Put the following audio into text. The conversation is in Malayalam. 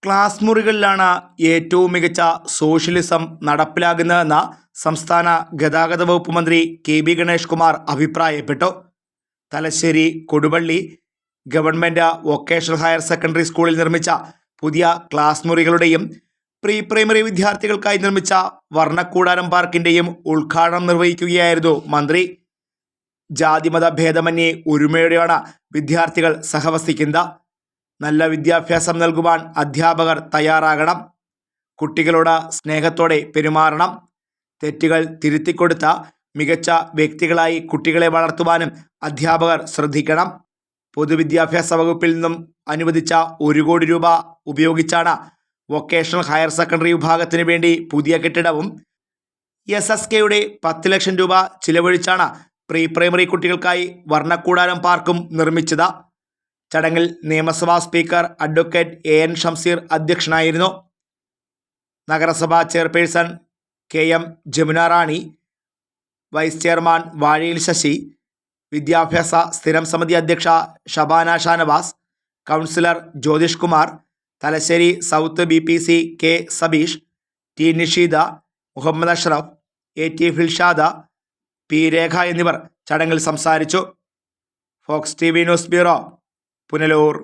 ക്ലാസ് മുറികളിലാണ് ഏറ്റവും മികച്ച സോഷ്യലിസം നടപ്പിലാകുന്നതെന്ന് സംസ്ഥാന ഗതാഗത വകുപ്പ് മന്ത്രി കെ.ബി. ഗണേഷ് കുമാർ അഭിപ്രായപ്പെട്ടു. Thalassery Koduvally government vocational higher secondary സ്കൂളിൽ നിർമ്മിച്ച പുതിയ ക്ലാസ് മുറികളുടെയും പ്രീ പ്രൈമറി വിദ്യാർത്ഥികൾക്കായി നിർമ്മിച്ച വർണ്ണക്കൂടാരം പാർക്കിൻ്റെയും ഉദ്ഘാടനം നിർവഹിക്കുകയായിരുന്നു മന്ത്രി. ജാതിമത ഭേദമന്യേ ഒരുമയോടെയാണ് വിദ്യാർത്ഥികൾ സഹവസിക്കുന്നത്. നല്ല വിദ്യാഭ്യാസം നൽകുവാൻ അധ്യാപകർ തയ്യാറാകണം. കുട്ടികളോട് സ്നേഹത്തോടെ പെരുമാറണം. തെറ്റുകൾ തിരുത്തിക്കൊടുത്ത മികച്ച വ്യക്തികളായി കുട്ടികളെ വളർത്തുവാനും അധ്യാപകർ ശ്രദ്ധിക്കണം. പൊതുവിദ്യാഭ്യാസ വകുപ്പിൽ നിന്നും അനുവദിച്ച 1 കോടി രൂപ ഉപയോഗിച്ചാണ് വൊക്കേഷണൽ ഹയർ സെക്കൻഡറി വിഭാഗത്തിന് വേണ്ടി പുതിയ കെട്ടിടവും SSKയുടെ 10 ലക്ഷം രൂപ ചിലവഴിച്ചാണ് പ്രീ പ്രൈമറി കുട്ടികൾക്കായി വർണ്ണക്കൂടാരം പാർക്കും നിർമ്മിച്ചത്. ചടങ്ങിൽ നിയമസഭാ സ്പീക്കർ അഡ്വക്കേറ്റ് AN ഷംസീർ അധ്യക്ഷനായിരുന്നു. നഗരസഭാ chairperson KM Jamuna Rani, vice chairman Vazhayil Sasi, വിദ്യാഭ്യാസ സ്ഥിരം സമിതി അധ്യക്ഷ Shabana Shanavas, councillor Jyothish Kumar, Thalassery south BPC K Sabeesh, T Nisheeda, Muhammad Ashraf, AT Filshada, P Rekha എന്നിവർ ചടങ്ങിൽ സംസാരിച്ചു. Fox TV news bureau, Punalur.